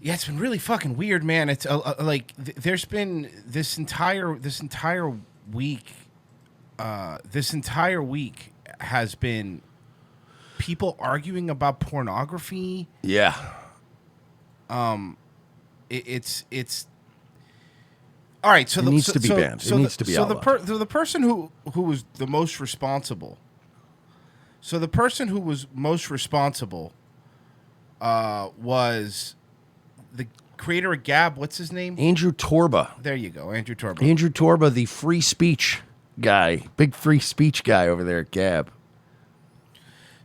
Yeah, it's been really fucking weird, man. It's like there's been this entire week. This entire week has been people arguing about pornography. Yeah. It's all right. So it needs to be banned. It needs to be outlawed. The person who was the most responsible. So the person who was most responsible was the creator of GAB. What's his name? Andrew Torba. There you go, Andrew Torba. Andrew Torba, the free speech guy, big free speech guy over there at GAB.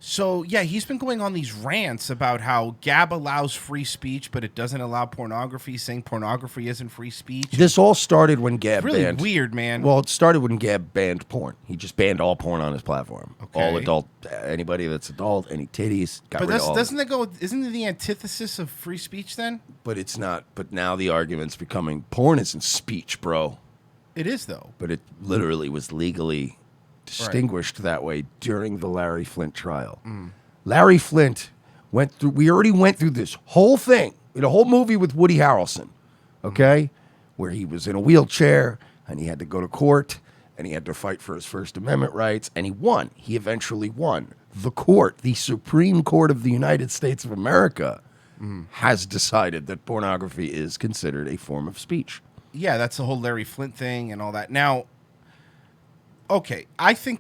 So, yeah, he's been going on these rants about how GAB allows free speech, but it doesn't allow pornography, saying pornography isn't free speech. This all started when GAB really banned... weird, man. Well, it started when GAB banned porn. He just banned all porn on his platform. Okay. All adult, anybody that's adult, any titties, got rid of all doesn't it go... Isn't it the antithesis of free speech, then? But it's not. But now the argument's becoming, porn isn't speech, bro. It is, though. But it literally was legally... distinguished that way during the Larry Flynt trial. Larry Flynt went through, we already went through this whole thing, in a whole movie with Woody Harrelson, okay? Where he was in a wheelchair, and he had to go to court, and he had to fight for his First Amendment rights, and he won. He eventually won. The court, the Supreme Court of the United States of America, has decided that pornography is considered a form of speech. Yeah, that's the whole Larry Flynt thing and all that. Now... okay, I think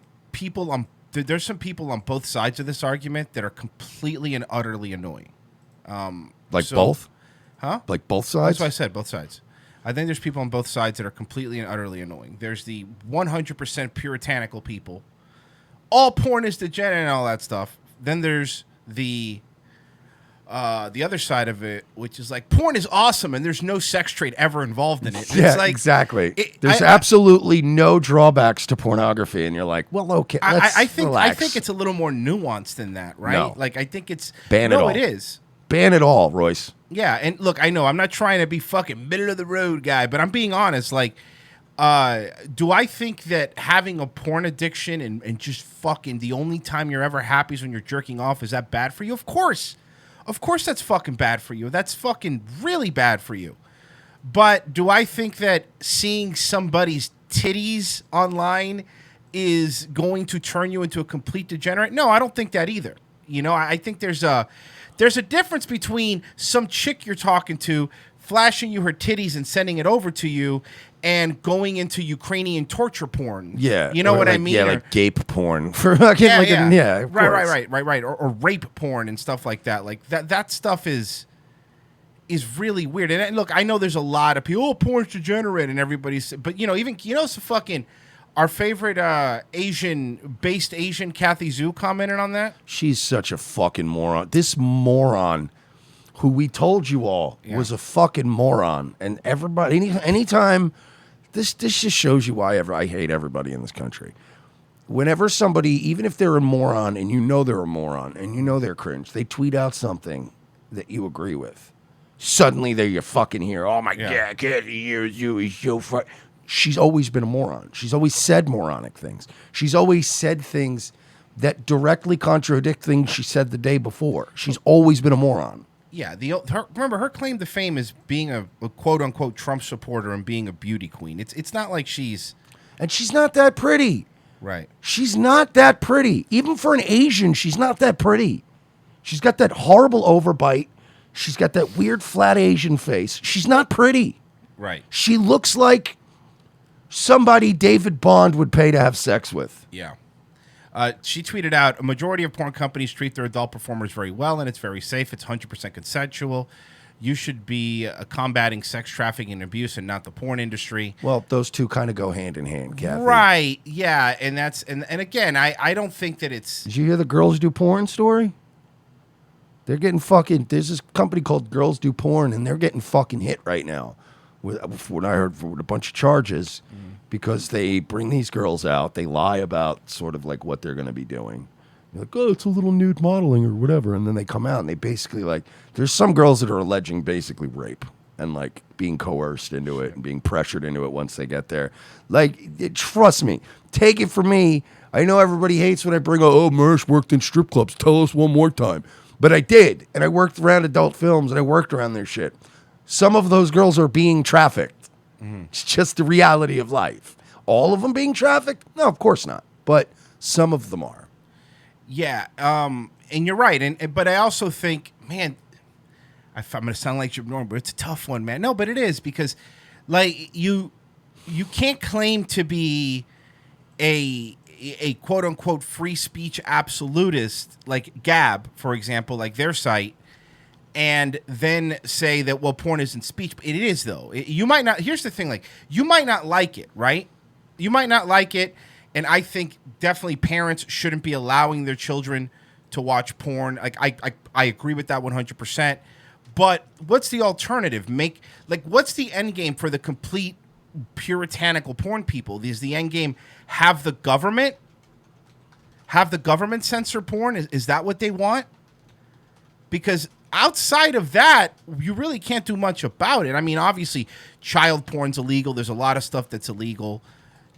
there's some people on both sides of this argument that are completely and utterly annoying. Both? Huh? Like both sides? That's what I said, both sides. I think there's people on both sides that are completely and utterly annoying. There's the 100% puritanical people. All porn is degenerate and all that stuff. Then there's the other side of it, which is like, porn is awesome and there's no sex trade ever involved in it. Yeah, it's like, exactly. There's absolutely no drawbacks to pornography, and you're like, well, okay, let's relax. I think it's a little more nuanced than that, right? No. Like, I think it's... Ban it all. it is. Ban it all, Royce. Yeah, and look, I know, I'm not trying to be fucking middle-of-the-road guy, but I'm being honest, like... do I think that having a porn addiction and just fucking the only time you're ever happy is when you're jerking off, is that bad for you? Of course. Of course that's fucking bad for you. That's fucking really bad for you. But do I think that seeing somebody's titties online is going to turn you into a complete degenerate? No, I don't think that either. You know, I think there's a difference between some chick you're talking to flashing you her titties and sending it over to you and going into Ukrainian torture porn. Yeah. You know what like, I mean? Yeah, like gape porn. For fucking Right. Or rape porn and stuff like that. Like that stuff is really weird. And look, I know there's a lot of people, porn's degenerate and everybody's, but some fucking, our favorite Asian Kathy Zhu commented on that. She's such a fucking moron. This moron who we told you all was a fucking moron. And everybody, anytime, this just shows you why I hate everybody in this country. Whenever somebody, even if they're a moron and you know they're a moron and you know they're cringe, they tweet out something that you agree with. Suddenly they're your fucking hero. Oh my God, I can't hear you. He's so fuck. She's always been a moron. She's always said moronic things. She's always said things that directly contradict things she said the day before. She's always been a moron. Yeah, remember her claim to fame is being a quote unquote Trump supporter and being a beauty queen. It's not like she's not that pretty. Right. She's not that pretty. Even for an Asian, she's not that pretty. She's got that horrible overbite. She's got that weird flat Asian face. She's not pretty. Right. She looks like somebody David Bond would pay to have sex with. Yeah. She tweeted out, a majority of porn companies treat their adult performers very well, and it's very safe. It's 100% consensual. You should be combating sex trafficking and abuse and not the porn industry. Well, those two kind of go hand in hand, Kathy. Right, yeah. And that's and again, I don't think that it's... Did you hear the Girls Do Porn story? They're getting fucking... There's this company called Girls Do Porn, and they're getting fucking hit right now. With what I heard, with a bunch of charges... because they bring these girls out, they lie about sort of like what they're going to be doing. They're like, oh, it's a little nude modeling or whatever. And then they come out and they basically like, there's some girls that are alleging basically rape and like being coerced into it and being pressured into it once they get there. Like, trust me, take it from me. I know everybody hates when I bring up, oh, Mersh worked in strip clubs. Tell us one more time. But I did, and I worked around adult films, and I worked around their shit. Some of those girls are being trafficked. It's just the reality of life. All of them being trafficked? No, of course not. But some of them are. Yeah, and you're right. But I also think, man, I'm going to sound like Jim Norton, but it's a tough one, man. No, but it is because, like, you can't claim to be a quote unquote free speech absolutist like GAB, for example, like their site, and then say that, well, porn isn't speech. It is, though. You might not. Here's the thing, like, you might not like it, right? You might not like it, and I think definitely parents shouldn't be allowing their children to watch porn. Like, I agree with that 100%. But what's the alternative? What's the end game for the complete puritanical porn people? Is the end game have the government censor porn? Is that what they want? Because outside of that, you really can't do much about it. I mean, obviously, child porn's illegal. There's a lot of stuff that's illegal,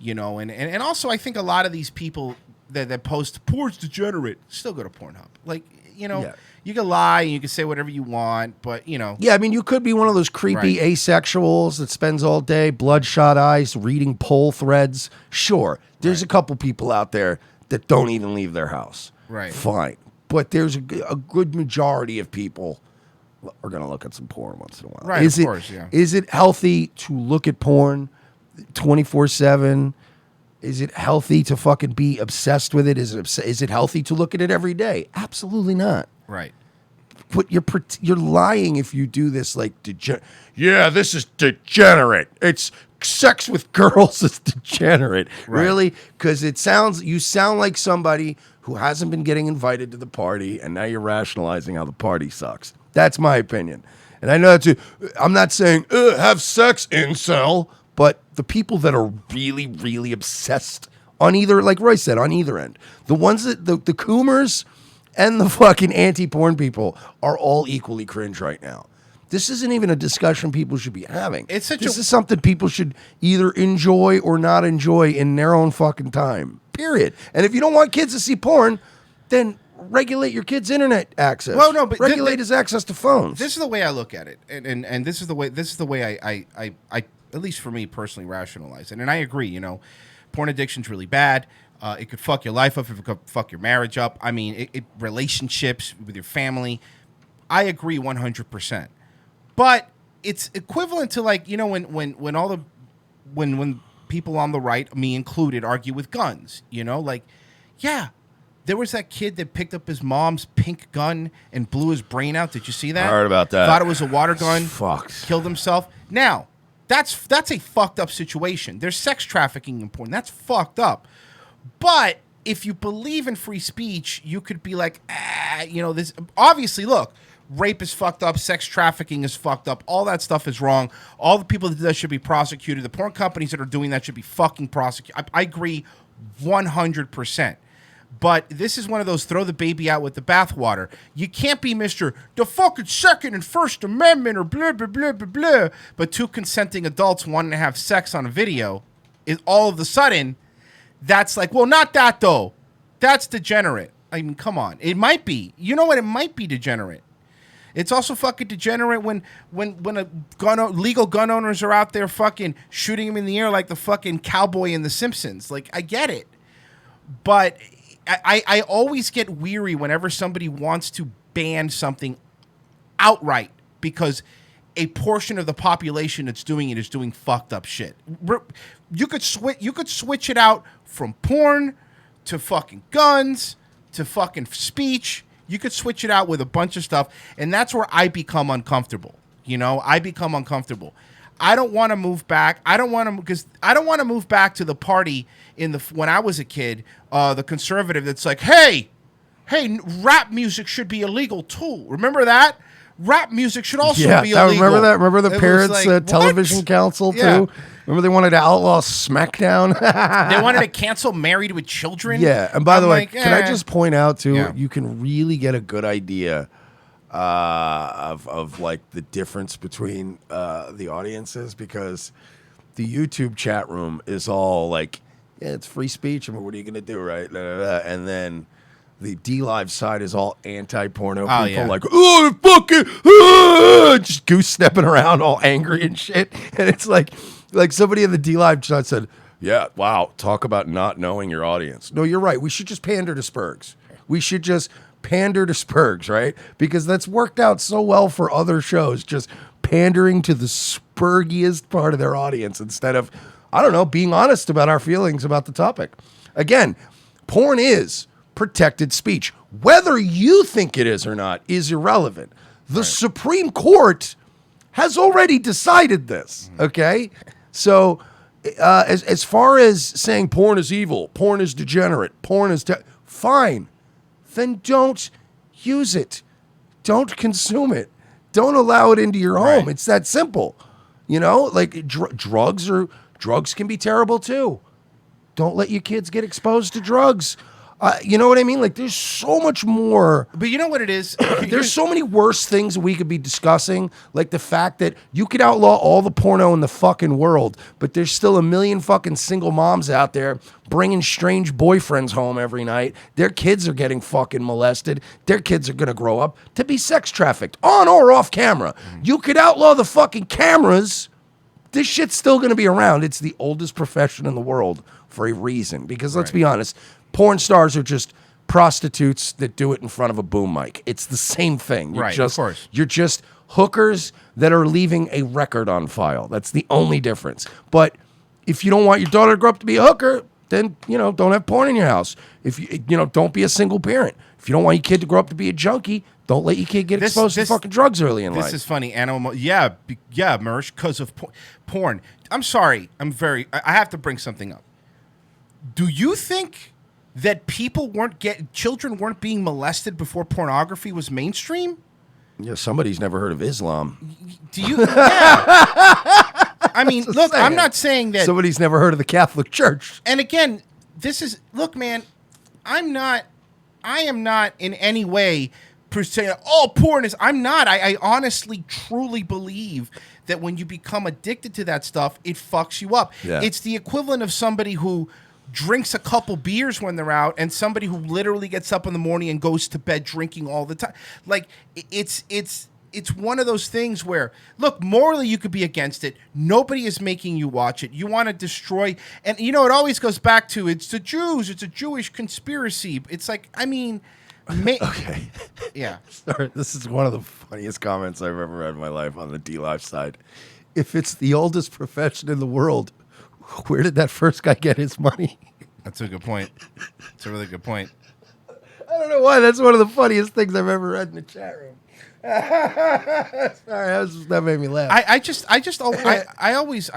and also I think a lot of these people that post porn's degenerate still go to Pornhub. Like, Yeah. You can lie and you can say whatever you want, but Yeah, I mean, you could be one of those creepy asexuals that spends all day bloodshot eyes reading poll threads. Sure, there's a couple people out there that don't even leave their house. Right. Fine. But there's a good majority of people are going to look at some porn once in a while. Right, of course, yeah. Is it healthy to look at porn 24/7? Is it healthy to fucking be obsessed with it? Is it healthy to look at it every day? Absolutely not. Right. But you're lying if you do this, like, yeah, this is degenerate. It's sex with girls is degenerate. Right. Really? Because you sound like somebody who hasn't been getting invited to the party, and now you're rationalizing how the party sucks. That's my opinion. And I know I'm not saying, have sex, incel, but the people that are really, really obsessed on either, like Roy said, on either end, the ones that, the coomers and the fucking anti-porn people are all equally cringe right now. This isn't even a discussion people should be having. This is something people should either enjoy or not enjoy in their own fucking time, period. And if you don't want kids to see porn, then regulate your kids' internet access. Well, no, but regulate his access to phones. This is the way I look at it, and this is the way I at least for me personally rationalize it. And I agree, porn addiction's really bad. It could fuck your life up. It could fuck your marriage up. I mean, relationships with your family. I agree 100%. But it's equivalent to, like, when people on the right, me included, argue with guns. Like, yeah, there was that kid that picked up his mom's pink gun and blew his brain out. Did you see that? I heard about that. Thought it was a water gun. Fucked. Killed himself. Now, that's a fucked up situation. There's sex trafficking in porn. That's fucked up. But if you believe in free speech, you could be like, this. Obviously, look, rape is fucked up. Sex trafficking is fucked up. All that stuff is wrong. All the people that do that should be prosecuted. The porn companies that are doing that should be fucking prosecuted. I agree 100%. But this is one of those throw the baby out with the bathwater. You can't be Mr. the fucking Second and First Amendment or blah, blah, blah, blah, blah. But two consenting adults wanting to have sex on a video is all of a sudden, that's like, well, not that though. That's degenerate. I mean, come on. It might be. You know what? It might be degenerate. It's also fucking degenerate when legal gun owners are out there fucking shooting them in the air like the fucking cowboy in The Simpsons. Like, I get it. But I always get weary whenever somebody wants to ban something outright because a portion of the population that's doing it is doing fucked up shit. You could switch it out from porn to fucking guns to fucking speech. You could switch it out with a bunch of stuff, and that's where I become uncomfortable. I become uncomfortable. I don't want to move back. I don't want to move back to the party when I was a kid. The conservative that's like, hey, rap music should be illegal too. Remember that? Rap music should also be illegal. Remember that? Remember the Parents Television Council too? Yeah. Remember they wanted to outlaw SmackDown? They wanted to cancel Married with Children? Yeah. And by the way, can I just point out too, you can really get a good idea of like the difference between the audiences, because the YouTube chat room is all like, yeah, it's free speech. I mean, what are you going to do, right? And then the D-Live side is all anti-porno Oh, people, yeah. like, just goose stepping around all angry and shit. And it's like somebody in the D-Live side said, yeah, wow, talk about not knowing your audience. No, you're right. We should just pander to Spurgs. We should just pander to Spurgs, right? Because that's worked out so well for other shows, just pandering to the Spurgiest part of their audience instead of, I don't know, being honest about our feelings about the topic. Again, porn is protected speech. Whether you think it is or not is irrelevant. The Supreme Court has already decided this, okay? So as far as saying porn is evil, porn is degenerate, porn is fine, then don't use it. Don't consume it. Don't allow it into your home. It's that simple. You know, like drugs can be terrible too. Don't let your kids get exposed to drugs. You know what I mean? Like, there's so much more. But you know what it is? There's so many worse things we could be discussing, like the fact that you could outlaw all the porno in the fucking world, but there's still a million fucking single moms out there bringing strange boyfriends home every night. Their kids are getting fucking molested. Their kids are going to grow up to be sex trafficked, on or off camera. You could outlaw the fucking cameras. This shit's still going to be around. It's the oldest profession in the world for a reason. Because let's be honest, porn stars are just prostitutes that do it in front of a boom mic. It's the same thing. Of course. You're just hookers that are leaving a record on file. That's the only difference. But if you don't want your daughter to grow up to be a hooker, then, you know, don't have porn in your house. If you know, don't be a single parent. If you don't want your kid to grow up to be a junkie, don't let your kid get exposed to fucking drugs early in life. This is funny. Yeah, Mersh, because of porn. I'm sorry. I have to bring something up. Do you think that children weren't being molested before pornography was mainstream? Yeah, somebody's never heard of Islam. Do you? Yeah. I mean, look, saying. I'm not saying that somebody's never heard of the Catholic Church. And again, look, man, I am not in any way saying, oh, porn is. I'm not. I honestly, truly believe that when you become addicted to that stuff, it fucks you up. Yeah. It's the equivalent of somebody who drinks a couple beers when they're out and somebody who literally gets up in the morning and goes to bed drinking all the time. Like, it's one of those things where, look, morally you could be against it. Nobody is making you watch it. You want to destroy. And, you know, it always goes back to, it's the Jews. It's a Jewish conspiracy. It's like, I mean. Okay. Yeah. Sorry, this is one of the funniest comments I've ever read in my life on the D-Live side. If it's the oldest profession in the world, where did that first guy get his money? That's a good point. That's a really good point. I don't know why. That's one of the funniest things I've ever read in the chat room. Sorry, that made me laugh. I always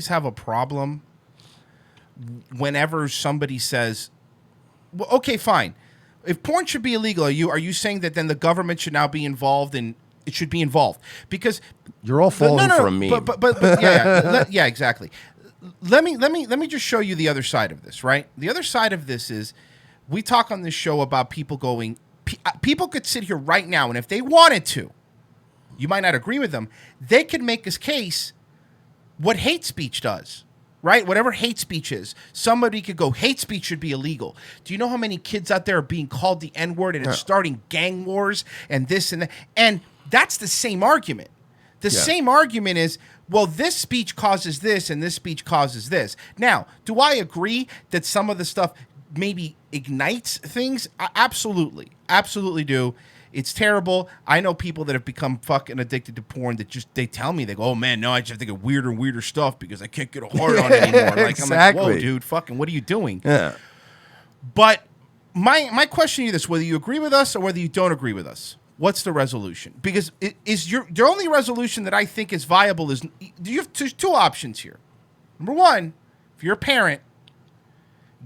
have a problem whenever somebody says, well, okay, fine. If porn should be illegal, are you saying that then the government should now be involved in it should be involved? Because you're all falling for a meme. But yeah, exactly. Let me just show you the other side of this, right? The other side of this is we talk on this show about people going. People could sit here right now, and if they wanted to, you might not agree with them. They could make this case what hate speech does, right? Whatever hate speech is, somebody could go, hate speech should be illegal. Do you know how many kids out there are being called the N-word and it's starting gang wars and this and that? And that's the same argument. The same argument is, well, this speech causes this and this speech causes this. Now, do I agree that some of the stuff maybe ignites things? Absolutely. Absolutely do. It's terrible. I know people that have become fucking addicted to porn that just, they tell me, they go, oh man, no, I just have to get weirder and weirder stuff because I can't get a hard on anymore. Like, exactly. I'm like, whoa, dude, fucking, what are you doing? Yeah. But my question to you is this, whether you agree with us or whether you don't agree with us, what's the resolution? Because the only resolution that I think is viable is, you have two options here. Number one, if you're a parent,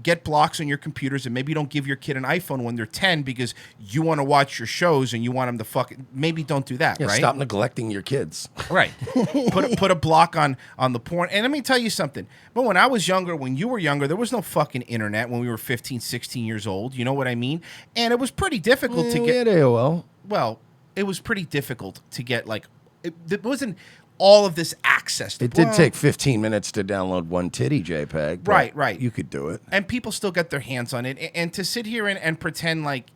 get blocks on your computers and maybe you don't give your kid an iPhone when they're 10 because you want to watch your shows and you want them to fucking, maybe don't do that, right? Stop neglecting your kids. Right. Put a block on the porn. And let me tell you something. But when I was younger, when you were younger, there was no fucking internet when we were 15, 16 years old. You know what I mean? And it was pretty difficult to get. We had AOL. Well, it was pretty difficult to get, like, it wasn't, all of this access. It did take 15 minutes to download one titty JPEG. Right. You could do it. And people still get their hands on it. And to sit here and pretend like,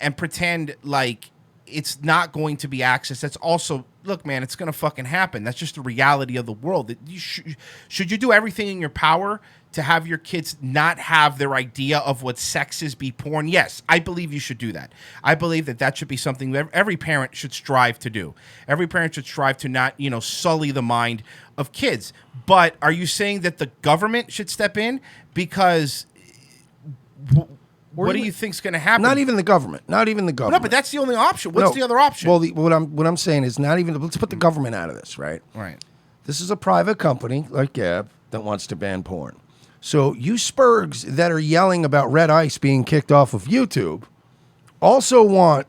and pretend like it's not going to be accessed, that's also, look, man, it's going to fucking happen. That's just the reality of the world. That should you do everything in your power to have your kids not have their idea of what sex is be porn? Yes, I believe you should do that. I believe that should be something that every parent should strive to do. Every parent should strive to not, sully the mind of kids. But are you saying that the government should step in? Because what do you think's going to happen? Not even the government. Not even the government. No, but that's the only option. What's the other option? Well, what I'm saying is not even. Let's put the government out of this, right? Right. This is a private company like GAB that wants to ban porn. So you spurgs that are yelling about Red Ice being kicked off of YouTube also want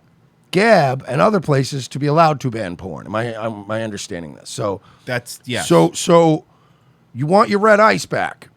GAB and other places to be allowed to ban porn. Am I understanding this? So that's So you want your Red Ice back,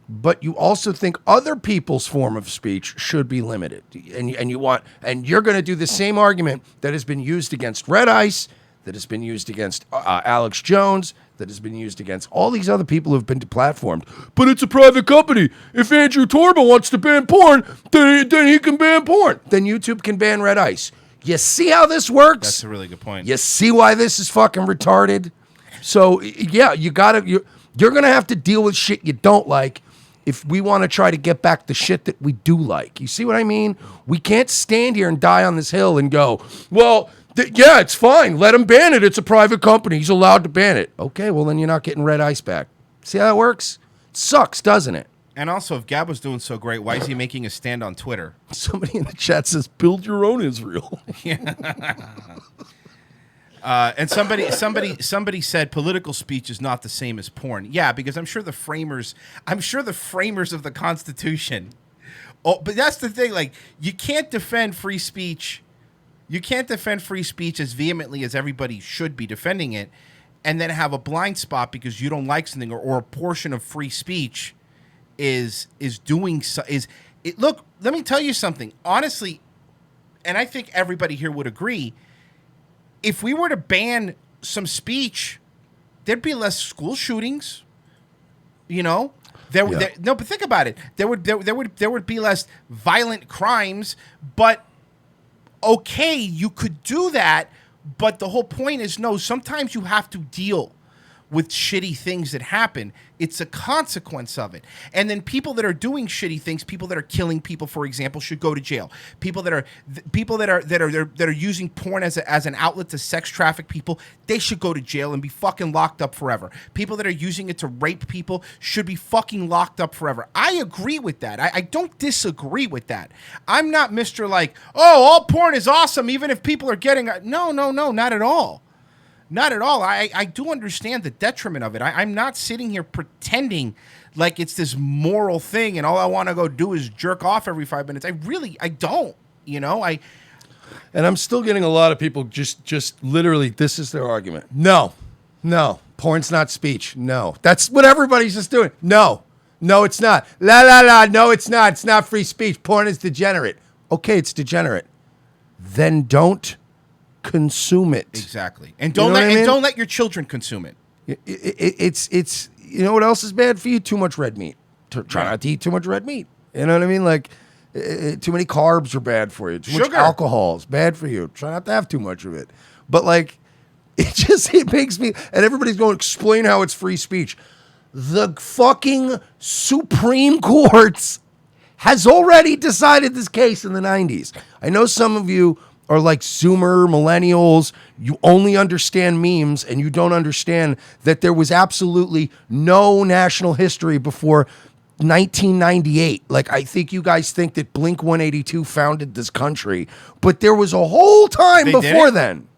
but you also think other people's form of speech should be limited, and you're going to do the same argument that has been used against Red Ice, that has been used against Alex Jones, that has been used against all these other people who have been deplatformed. But it's a private company. If Andrew Torba wants to ban porn, then he can ban porn. Then YouTube can ban Red Ice. You see how this works? That's a really good point. You see why this is fucking retarded? So yeah, you're gonna have to deal with shit you don't like if we want to try to get back the shit that we do like. You see what I mean? We can't stand here and die on this hill and go, well, yeah, it's fine. Let him ban it. It's a private company. He's allowed to ban it. Okay, well, then you're not getting Red Ice back. See how that works? It sucks, doesn't it? And also, if Gab was doing so great, why is he making a stand on Twitter? Somebody in the chat says, build your own Israel. And somebody said political speech is not the same as porn. Yeah, because I'm sure the framers of the Constitution. Oh, but that's the thing. Like, you can't defend free speech. You can't defend free speech as vehemently as everybody should be defending it, and then have a blind spot because you don't like something, or a portion of free speech is doing so. Look, let me tell you something. Honestly, and I think everybody here would agree, if we were to ban some speech, there'd be less school shootings. No, but think about it. There would be less violent crimes. But okay, you could do that. But the whole point is, no, sometimes you have to deal with shitty things that happen. It's a consequence of it. And then people that are doing shitty things, people that are killing people, for example, should go to jail. People that are using porn as an outlet to sex traffic people, they should go to jail and be fucking locked up forever. People that are using it to rape people should be fucking locked up forever. I agree with that. I don't disagree with that. I'm not Mr. like, oh, all porn is awesome, even if people are getting... No, not at all. Not at all. I do understand the detriment of it. I'm not sitting here pretending like it's this moral thing and all I want to go do is jerk off every 5 minutes. I don't. And I'm still getting a lot of people just literally, this is their argument. No, porn's not speech. No, that's what everybody's just doing. No, it's not. No, it's not. It's not free speech. Porn is degenerate. Okay, it's degenerate. Then don't consume it. Exactly. And don't let your children consume it. It's you know what else is bad for you? Too much red meat. Try not to eat too much red meat. You know what I mean? Like too many carbs are bad for you. Too much alcohol is bad for you. Try not to have too much of it. But like it makes me, and everybody's going to explain how it's free speech. The fucking Supreme Court has already decided this case in the 90s. I know some of you are like Zoomer millennials. You only understand memes and you don't understand that there was absolutely no national history before 1998. Like, I think you guys think that Blink-182 founded this country, but there was a whole time before then.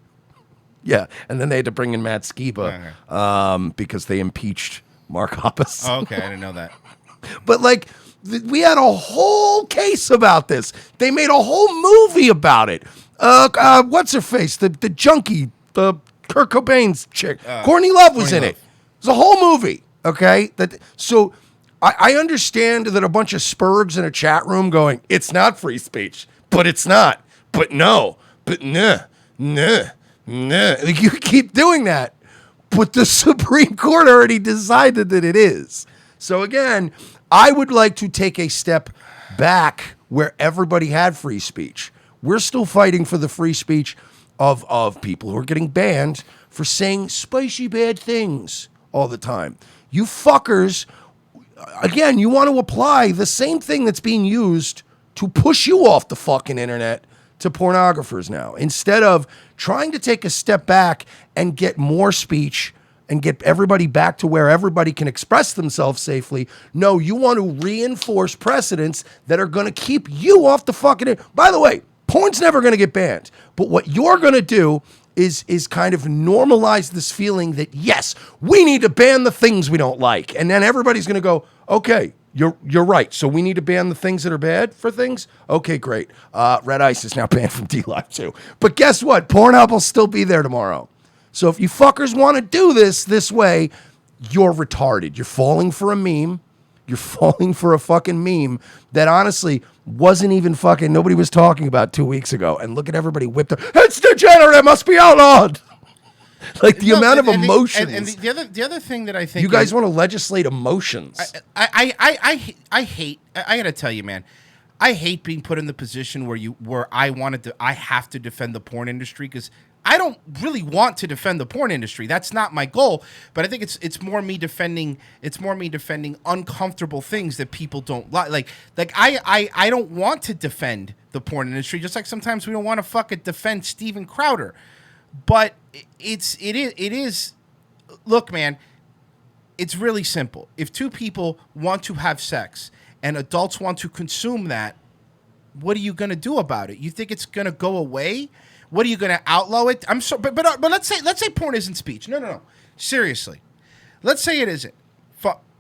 Yeah, and then they had to bring in Matt Skiba because they impeached Mark Hoppus. Oh, okay, I didn't know that. But like, we had a whole case about this. They made a whole movie about it. What's her face? The junkie, the Kurt Cobain's chick. Courtney Love was in it. It was a whole movie. Okay, so I understand that a bunch of spurgs in a chat room going, it's not free speech, but it's not, but no, but nah, Nah, you keep doing that, but the Supreme Court already decided that it is. So again, I would like to take a step back where everybody had free speech. We're still fighting for the free speech of people who are getting banned for saying spicy bad things all the time. You fuckers, again, you want to apply the same thing that's being used to push you off the fucking internet to pornographers now. Instead of trying to take a step back and get more speech and get everybody back to where everybody can express themselves safely. No, you want to reinforce precedents that are going to keep you off the fucking internet. By the way, porn's never going to get banned. But what you're going to do is kind of normalize this feeling that, yes, we need to ban the things we don't like. And then everybody's going to go, okay, you're right. So we need to ban the things that are bad for things? Okay, great. Red Ice is now banned from D-Live too. But guess what? Pornhub will still be there tomorrow. So if you fuckers want to do this way, you're retarded. You're falling for a meme. You're falling for a fucking meme that honestly wasn't even fucking, nobody was talking about 2 weeks ago. And look at everybody whipped up. It's degenerate. It must be outlawed. Like the amount of emotions. And the other thing that I think you guys want to legislate emotions. I hate. I gotta tell you, man. I hate being put in the position where I have to defend the porn industry because I don't really want to defend the porn industry. That's not my goal. But I think it's more me defending uncomfortable things that people don't like. Like I don't want to defend the porn industry, just like sometimes we don't want to fucking defend Steven Crowder. But it is. Look, man, it's really simple. If two people want to have sex and adults want to consume that, what are you going to do about it? You think it's going to go away? What are you going to outlaw it? I'm so, but let's say porn isn't speech. No. Seriously, let's say it isn't.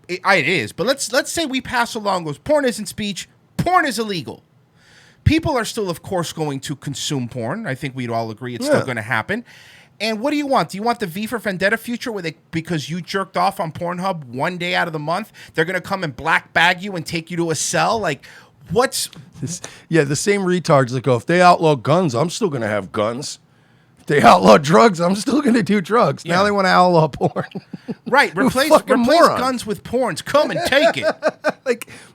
It is, but let's say we pass along goes porn isn't speech. Porn is illegal. People are still, of course, going to consume porn. I think we'd all agree it's still going to happen. And what do you want? Do you want the V for Vendetta future where because you jerked off on Pornhub one day out of the month, they're going to come and black bag you and take you to a cell? Like, what's... the same retards that go, if they outlaw guns, I'm still going to have guns. If they outlaw drugs, I'm still going to do drugs. Yeah. Now they want to outlaw porn. Right. Replace guns with porns. Come and take it.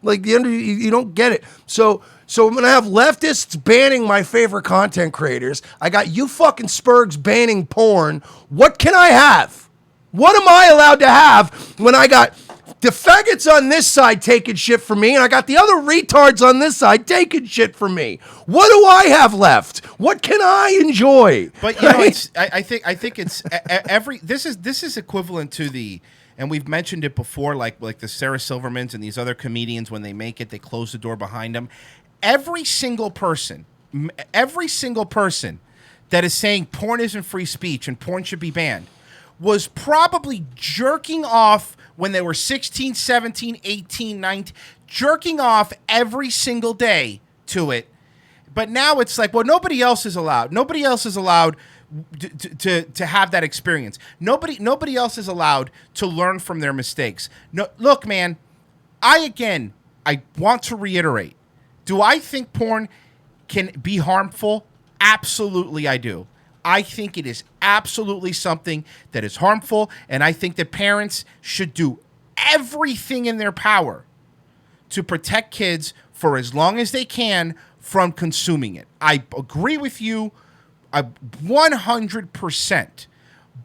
like you don't get it. So I'm going to have leftists banning my favorite content creators. I got you fucking Spurgs banning porn. What can I have? What am I allowed to have when I got the faggots on this side taking shit from me and I got the other retards on this side taking shit from me? What do I have left? What can I enjoy? But you know, I think it's every this is equivalent to the, and we've mentioned it before, like the Sarah Silvermans and these other comedians, when they make it, they close the door behind them. Every single person that is saying porn isn't free speech and porn should be banned was probably jerking off when they were 16, 17, 18, 19, jerking off every single day to it. But now it's like, well, nobody else is allowed. Nobody else is allowed to have that experience. Nobody else is allowed to learn from their mistakes. No, look, man, I want to reiterate. Do I think porn can be harmful? Absolutely, I do. I think it is absolutely something that is harmful, and I think that parents should do everything in their power to protect kids for as long as they can from consuming it. I agree with you 100%.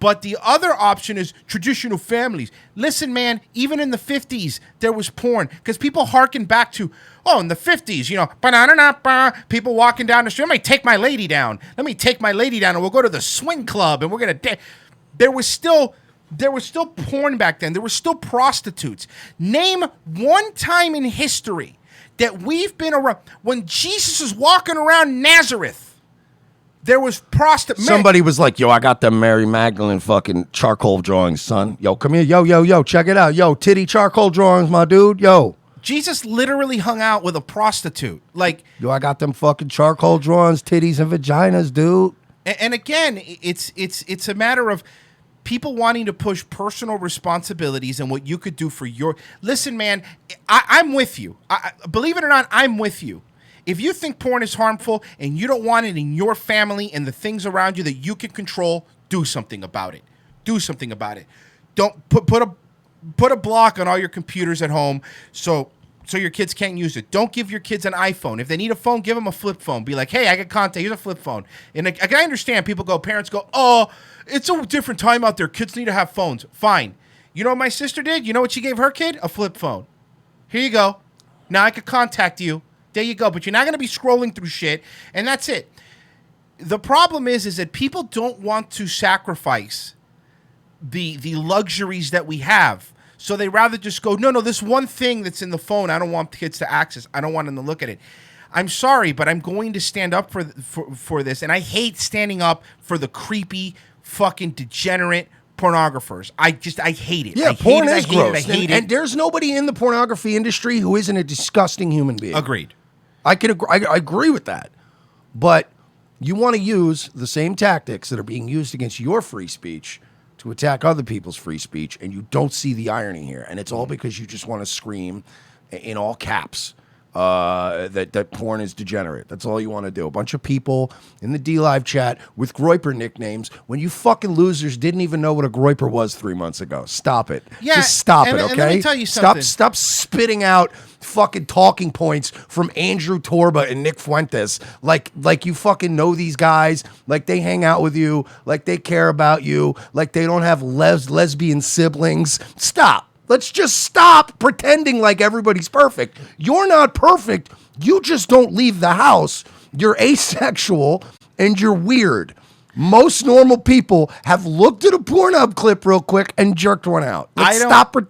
But the other option is traditional families. Listen, man, even in the 50s, there was porn. Because people harken back to, in the 50s, people walking down the street. Let me take my lady down. And we'll go to the swing club, and we're going to... There was still porn back then. There were still prostitutes. Name one time in history that we've been around. When Jesus was walking around Nazareth, there was prostitutes. Somebody was like, yo, I got them Mary Magdalene fucking charcoal drawings, son. Yo, come here. Yo, check it out. Yo, titty charcoal drawings, my dude. Yo. Jesus literally hung out with a prostitute. Like, yo, I got them fucking charcoal drawings, titties and vaginas, dude. And again, it's a matter of people wanting to push personal responsibilities and what you could do for your... Listen, man, I'm with you. Believe it or not, I'm with you. If you think porn is harmful and you don't want it in your family and the things around you that you can control, do something about it. Do something about it. Don't put a block on all your computers at home so your kids can't use it. Don't give your kids an iPhone. If they need a phone, give them a flip phone. Be like, hey, I got contact. Here's a flip phone. And I understand parents go, oh, it's a different time out there. Kids need to have phones. Fine. You know what my sister did? You know what she gave her kid? A flip phone. Here you go. Now I could contact you. There you go. But you're not going to be scrolling through shit. And that's it. The problem is that people don't want to sacrifice the luxuries that we have. So they rather just go, no, this one thing that's in the phone, I don't want kids to access. I don't want them to look at it. I'm sorry, but I'm going to stand up for this. And I hate standing up for the creepy, fucking degenerate pornographers. I hate it. Yeah, porn is gross. I hate it. And there's nobody in the pornography industry who isn't a disgusting human being. Agreed. I agree with that. But you want to use the same tactics that are being used against your free speech to attack other people's free speech, and you don't see the irony here. And it's all because you just want to scream in all caps that porn is degenerate. That's all you want to do. A bunch of people in the D-Live chat with Groiper nicknames when you fucking losers didn't even know what a Groiper was 3 months ago. Stop it. Yeah, just stop it, okay? And let me tell you something. Stop spitting out fucking talking points from Andrew Torba and Nick Fuentes like you fucking know these guys, like they hang out with you, like they care about you, like they don't have lesbian siblings. Stop. Let's just stop pretending like everybody's perfect. You're not perfect. You just don't leave the house. You're asexual and you're weird. Most normal people have looked at a Pornhub clip real quick and jerked one out. Let's stop pretending.